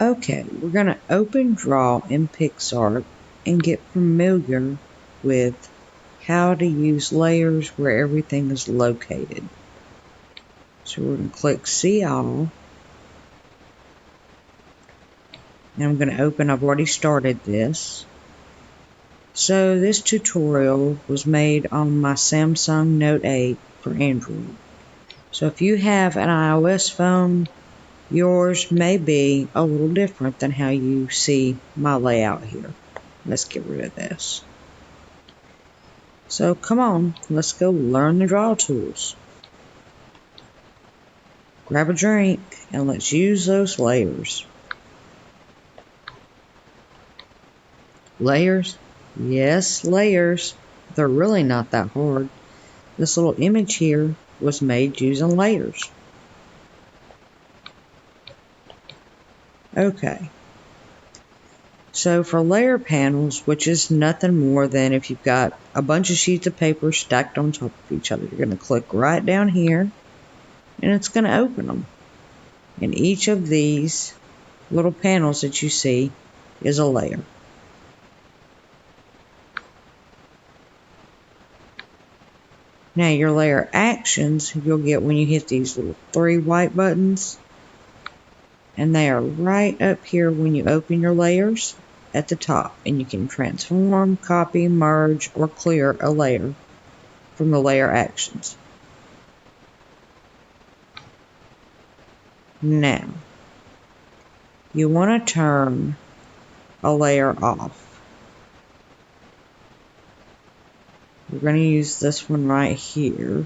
Okay, we're going to open Draw in PicsArt and get familiar with how to use layers where everything is located. So we're going to click See All. And I'm going to open, I've already started this. So this tutorial was made on my Samsung Note 8 for Android. So if you have an iOS phone, yours may be a little different than how you see my layout here. Let's get rid of this. So come on, let's go learn the draw tools. Grab a drink and let's use those layers. Layers? Yes, layers. They're really not that hard. This little image here was made using layers. Okay. So for layer panels, which is nothing more than if you've got a bunch of sheets of paper stacked on top of each other, you're going to click right down here and it's going to open them. And each of these little panels that you see is a layer. Now your layer actions you'll get when you hit these little 3 white buttons, and they are right up here when you open your layers at the top, and you can transform, copy, merge, or clear a layer from the layer actions. Now you want to turn a layer off. We're going to use this one right here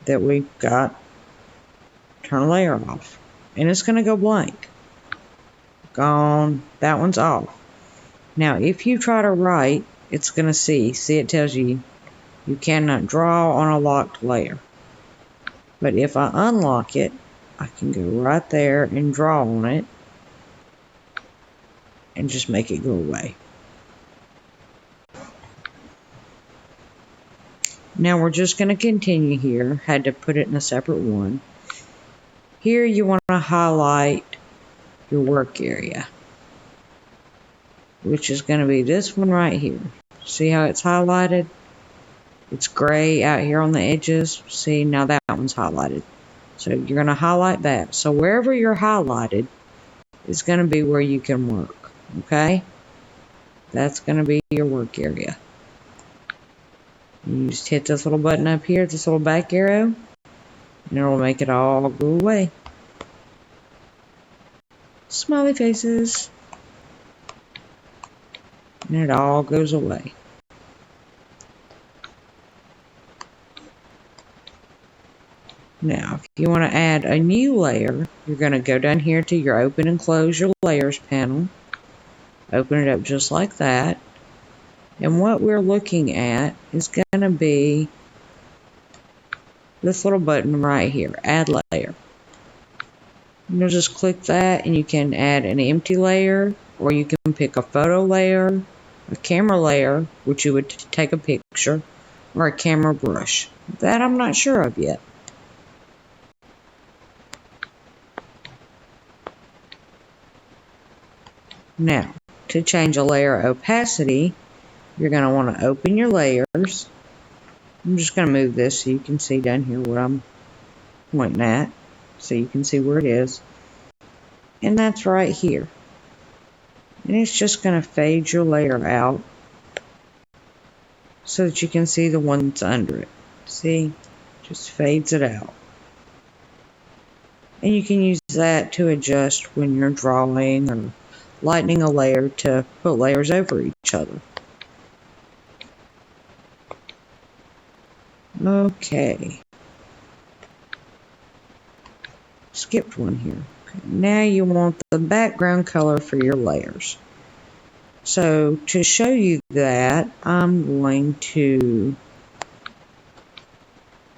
that we've got. Turn a layer off. And it's going to go blank. Gone. That one's off. Now, if you try to write, it's going to see it tells you you cannot draw on a locked layer. But if I unlock it, I can go right there and draw on it and just make it go away. Now we're just going to continue here. Had to put it in a separate one. Here you want to highlight your work area, which is going to be this one right here. See how it's highlighted? It's gray out here on the edges. See, now that one's highlighted. So you're going to highlight that. So wherever you're highlighted is going to be where you can work. Okay? That's going to be your work area. You just hit this little button up here, this little back arrow, and it'll make it all go away. Smiley faces. And it all goes away. Now, if you want to add a new layer, you're going to go down here to your open and close your layers panel. Open it up just like that. And what we're looking at is going to be this little button right here, add layer. You'll just click that and you can add an empty layer, or you can pick a photo layer, a camera layer, which you would take a picture, or a camera brush. That I'm not sure of yet. Now, to change a layer opacity, you're going to want to open your layers. I'm just going to move this so you can see down here what I'm pointing at, so you can see where it is. And that's right here. And it's just going to fade your layer out so that you can see the one that's under it. See? Just fades it out. And you can use that to adjust when you're drawing or lightening a layer to put layers over each other. Okay. Skipped one here. Okay. Now you want the background color for your layers. So to show you that, I'm going to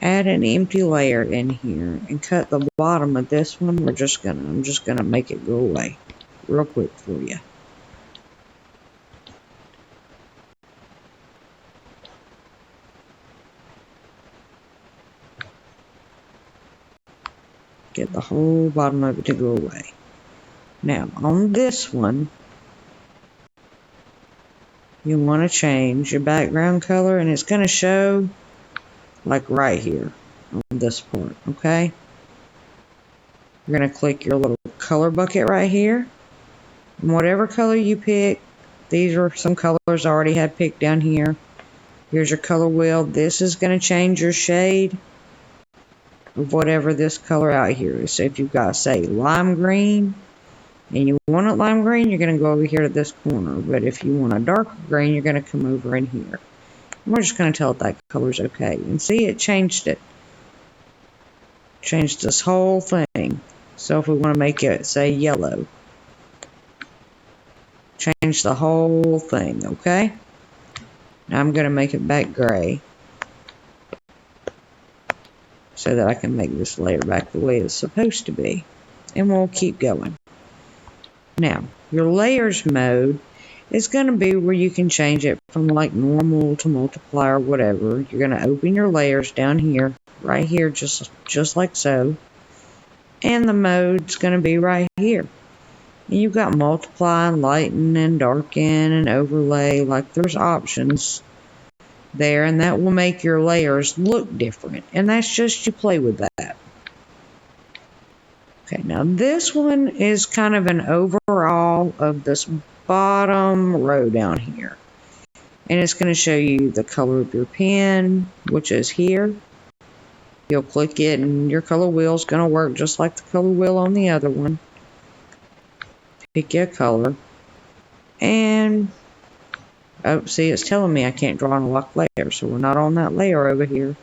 add an empty layer in here and cut the bottom of this one. I'm just gonna make it go away real quick for you. Get the whole bottom of it to go away. Now, on this one, you want to change your background color, and it's going to show like right here on this part, okay? You're going to click your little color bucket right here. And whatever color you pick, these are some colors I already had picked down here. Here's your color wheel. This is going to change your shade of whatever this color out here is. So if you've got, say, lime green, and you want it lime green, you're going to go over here to this corner. But if you want a darker green, you're going to come over in here. And we're just going to tell it that color's okay. And see, it changed it. Changed this whole thing. So if we want to make it, say, yellow, change the whole thing, okay? Now I'm going to make it back gray, so that I can make this layer back the way it's supposed to be. And we'll keep going. Now, your layers mode is going to be where you can change it from like normal to multiply or whatever. You're going to open your layers down here, right here, just like so. And the mode's going to be right here. And you've got multiply and lighten and darken and overlay. Like there's options there, and that will make your layers look different. And that's just you play with that. Okay, now this one is kind of an overall of this bottom row down here. And it's going to show you the color of your pen, which is here. You'll click it and your color wheel is going to work just like the color wheel on the other one. Pick your color. And, oh, see, it's telling me I can't draw on a lock layer, so we're not on that layer over here.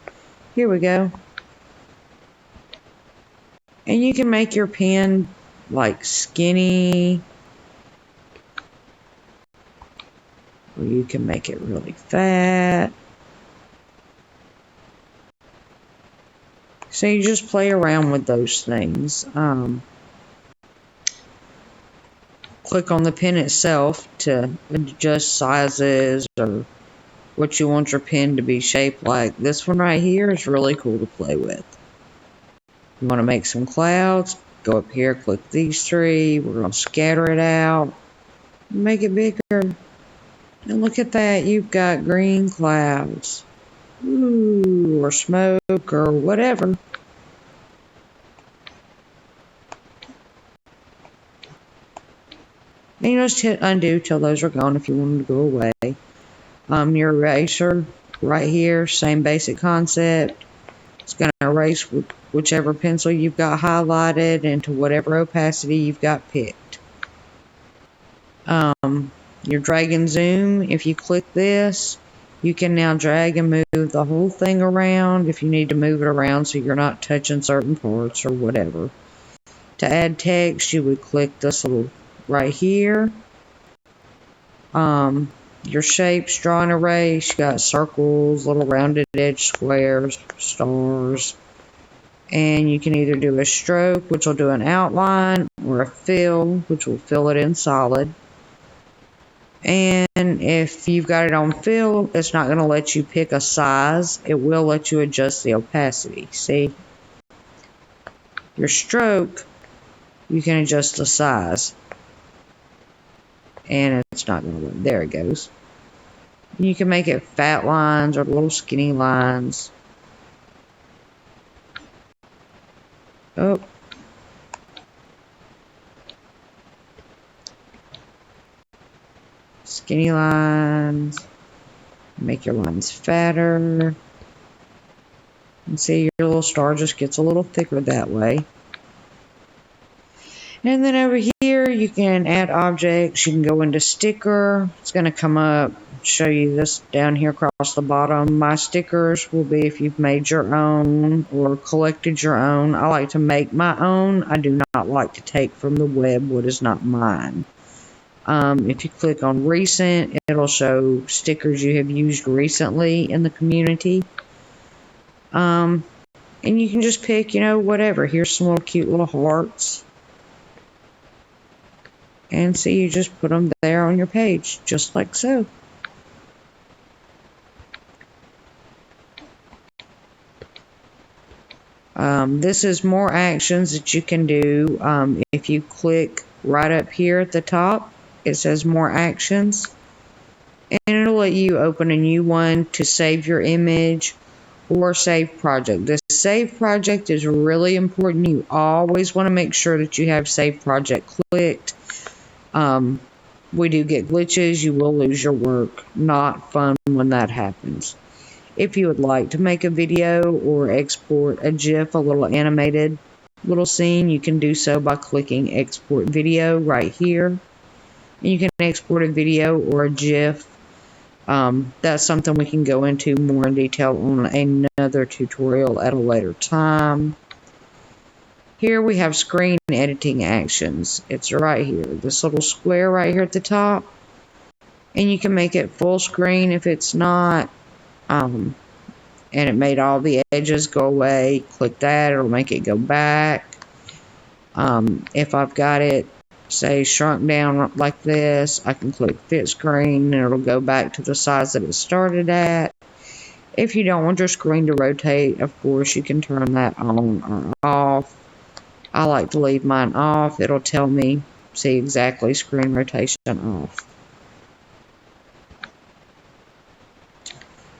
Here we go. And you can make your pen like skinny, or you can make it really fat. So you just play around with those things. Click on the pen itself to adjust sizes or what you want your pen to be shaped like. This one right here is really cool to play with. You want to make some clouds, go up here, click these three. We're going to scatter it out, make it bigger. And look at that, you've got green clouds. Ooh, or smoke or whatever. And you just hit undo till those are gone if you want them to go away. Your eraser right here, same basic concept. It's going to erase whichever pencil you've got highlighted into whatever opacity you've got picked. Your drag and zoom, if you click this, you can now drag and move the whole thing around if you need to move it around so you're not touching certain parts or whatever. To add text, you would click this little right here. Your shapes, draw and erase, you got circles, little rounded edge squares, stars. And you can either do a stroke, which will do an outline, or a fill, which will fill it in solid. And if you've got it on fill, it's not going to let you pick a size. It will let you adjust the opacity. See? Your stroke, you can adjust the size. And it's not going to work. There it goes. You can make it fat lines or little skinny lines. Oh. Skinny lines. Make your lines fatter. And see, your little star just gets a little thicker that way. And then over here, you can add objects. You can go into sticker. It's going to come up, show you this down here across the bottom. My stickers will be if you've made your own or collected your own. I like to make my own. I do not like to take from the web what is not mine. If you click on recent, it'll show stickers you have used recently in the community. And you can just pick, whatever. Here's some little cute little hearts. And see, you just put them there on your page, just like so. This is more actions that you can do. If you click right up here at the top, it says more actions. And it'll let you open a new one to save your image or save project. The save project is really important. You always want to make sure that you have save project clicked. We do get glitches. You will lose your work. Not fun when that happens. If you would like to make a video or export a GIF, a little animated little scene, you can do so by clicking export video right here. And you can export a video or a GIF. That's something we can go into more in detail on another tutorial at a later time. Here we have screen editing actions. It's right here, this little square right here at the top. And you can make it full screen if it's not. And it made all the edges go away. Click that, it'll make it go back. If I've got it, say, shrunk down like this, I can click fit screen and it'll go back to the size that it started at. If you don't want your screen to rotate, of course, you can turn that on or off. I like to leave mine off. It'll tell me, see exactly, screen rotation off.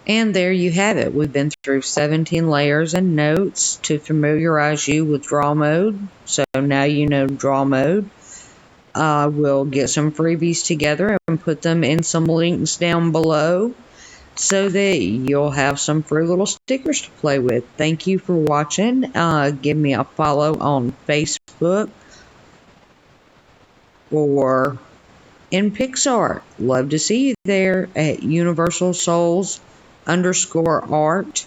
And there you have it. We've been through 17 layers and notes to familiarize you with draw mode. So now you know draw mode. We'll get some freebies together and put them in some links down below so that you'll have some free little stickers to play with. Thank you for watching. Give me a follow on Facebook or in PixArt. Love to see you there at UniversalSouls_art.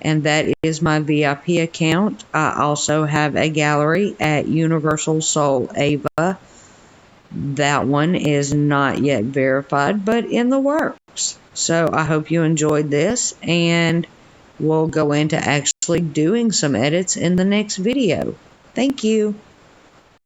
And that is my VIP account. I also have a gallery at Universal Soul Ava. That one is not yet verified, but in the works. So I hope you enjoyed this, and we'll go into actually doing some edits in the next video. Thank you.